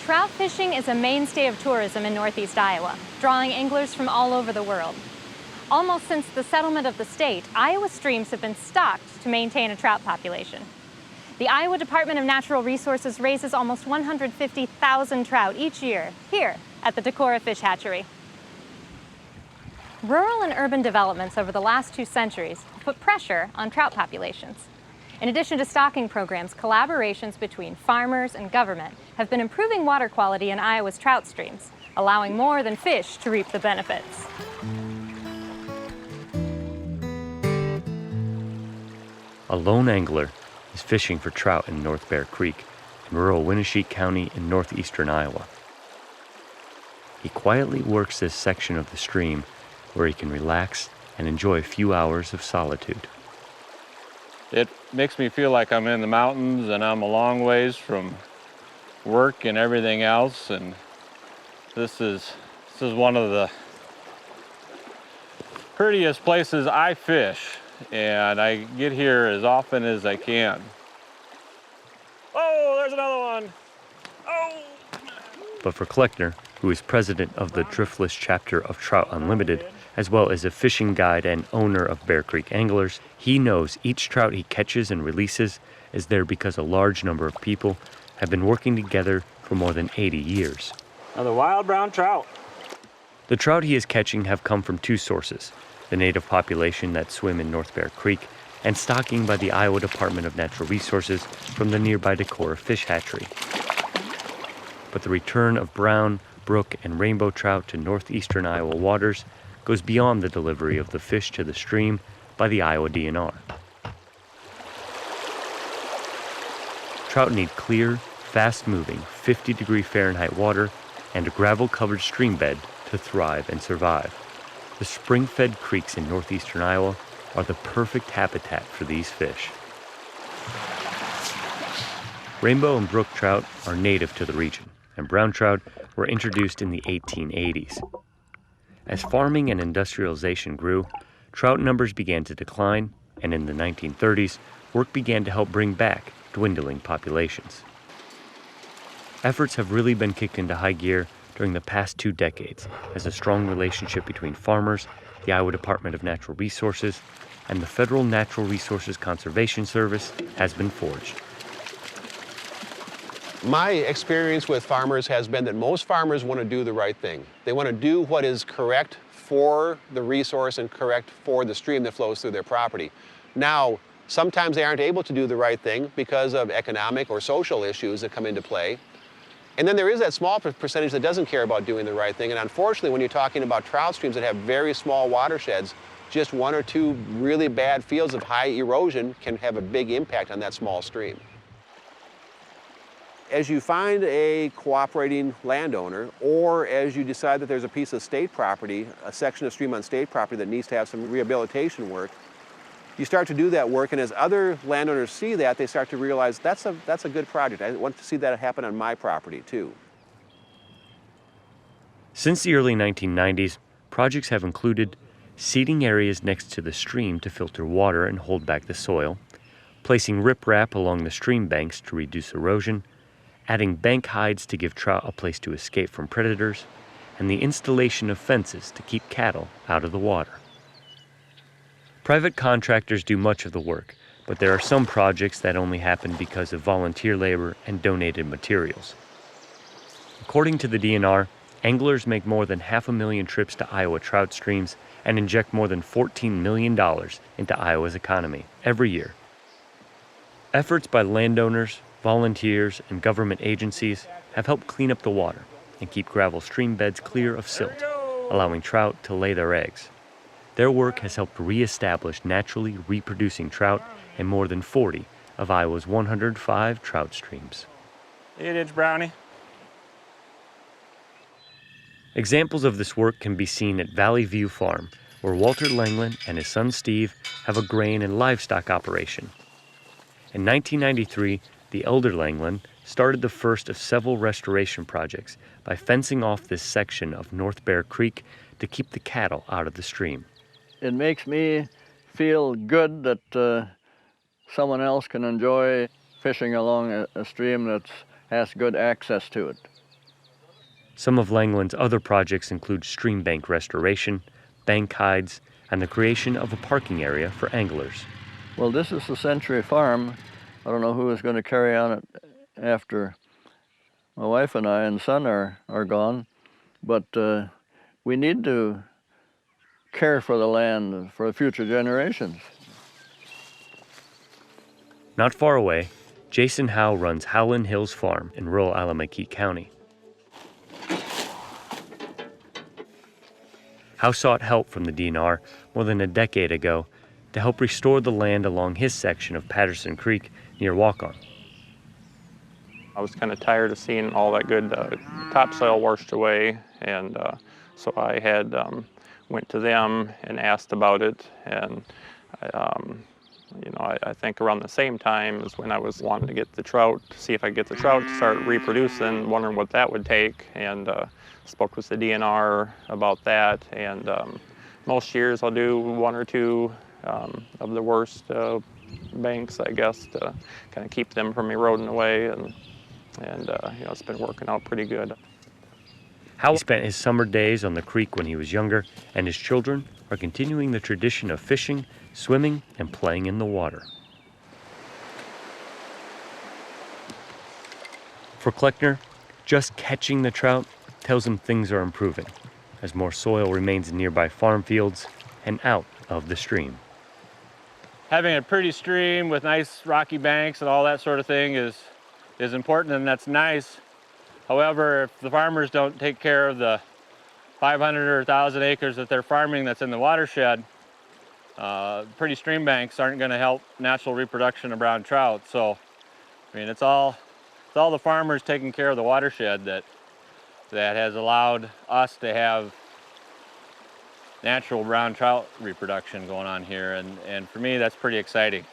Trout fishing is a mainstay of tourism in northeast Iowa, drawing anglers from all over the world. Almost since the settlement of the state, Iowa streams have been stocked to maintain a trout population. The Iowa Department of Natural Resources raises almost 150,000 trout each year here at the Decorah Fish Hatchery. Rural and urban developments over the last 2 centuries have put pressure on trout populations. In addition to stocking programs, collaborations between farmers and government have been improving water quality in Iowa's trout streams, allowing more than fish to reap the benefits. A lone angler is fishing for trout in North Bear Creek in rural Winneshiek County in northeastern Iowa. He quietly works this section of the stream where he can relax and enjoy a few hours of solitude. It makes me feel like I'm in the mountains and I'm a long ways from work and everything else, and this is one of the prettiest places I fish, and I get here as often as I can. Oh, there's another one. Oh! But for Kleckner, who is president of the Driftless chapter of Trout Unlimited, as well as a fishing guide and owner of Bear Creek Anglers, he knows each trout he catches and releases is there because a large number of people have been working together for more than 80 years. Another wild brown trout. The trout he is catching have come from 2 sources: the native population that swim in North Bear Creek and stocking by the Iowa Department of Natural Resources from the nearby Decorah Fish Hatchery. But the return of brown, brook, and rainbow trout to northeastern Iowa waters goes beyond the delivery of the fish to the stream by the Iowa DNR. Trout need clear, fast-moving, 50-degree Fahrenheit water and a gravel-covered stream bed to thrive and survive. The spring-fed creeks in northeastern Iowa are the perfect habitat for these fish. Rainbow and brook trout are native to the region, and brown trout were introduced in the 1880s. As farming and industrialization grew, trout numbers began to decline, and in the 1930s, work began to help bring back dwindling populations. Efforts have really been kicked into high gear during the past 2 decades as a strong relationship between farmers, the Iowa Department of Natural Resources, and the Federal Natural Resources Conservation Service has been forged. My experience with farmers has been that most farmers want to do the right thing. They want to do what is correct for the resource and correct for the stream that flows through their property. Now, sometimes they aren't able to do the right thing because of economic or social issues that come into play. And then there is that small percentage that doesn't care about doing the right thing. And unfortunately, when you're talking about trout streams that have very small watersheds, just 1 or 2 really bad fields of high erosion can have a big impact on that small stream. As you find a cooperating landowner, or as you decide that there's a piece of state property, a section of stream on state property that needs to have some rehabilitation work, you start to do that work, and as other landowners see that, they start to realize that's a good project. I want to see that happen on my property too. Since the early 1990s, projects have included seeding areas next to the stream to filter water and hold back the soil, placing riprap along the stream banks to reduce erosion, adding bank hides to give trout a place to escape from predators, and the installation of fences to keep cattle out of the water. Private contractors do much of the work, but there are some projects that only happen because of volunteer labor and donated materials. According to the DNR, anglers make more than 500,000 trips to Iowa trout streams and inject more than $14 million into Iowa's economy every year. Efforts by landowners, volunteers, and government agencies have helped clean up the water and keep gravel stream beds clear of silt, allowing trout to lay their eggs. Their work has helped reestablish naturally reproducing trout in more than 40 of Iowa's 105 trout streams. 8-inch brownie. Examples of this work can be seen at Valley View Farm, where Walter Langland and his son Steve have a grain and livestock operation. In 1993, the elder Langland started the first of several restoration projects by fencing off this section of North Bear Creek to keep the cattle out of the stream. It makes me feel good that someone else can enjoy fishing along a stream that has good access to it. Some of Langland's other projects include stream bank restoration, bank hides, and the creation of a parking area for anglers. Well, this is the Century Farm. I don't know who is going to carry on it after my wife and I and son are gone, but we need to care for the land for future generations. Not far away, Jason Howe runs Howland Hills Farm in rural Alameda County. Howe sought help from the DNR more than a decade ago to help restore the land along his section of Patterson Creek near Waukon. I was kind of tired of seeing all that good topsoil washed away, and so I had went to them and asked about it, and I think around the same time is when I was wanting to get the trout, to see if I could get the trout to start reproducing, wondering what that would take, and spoke with the DNR about that. And most years I'll do one or two of the worst banks, I guess, to kind of keep them from eroding away, and it's been working out pretty good. Howe spent his summer days on the creek when he was younger, and his children are continuing the tradition of fishing, swimming, and playing in the water. For Kleckner, just catching the trout tells him things are improving, as more soil remains in nearby farm fields and out of the stream. Having a pretty stream with nice rocky banks and all that sort of thing is important, and that's nice. However, if the farmers don't take care of the 500 or 1,000 acres that they're farming that's in the watershed, pretty stream banks aren't going to help natural reproduction of brown trout. So, I mean, it's all the farmers taking care of the watershed that has allowed us to have natural brown trout reproduction going on here, and for me, that's pretty exciting.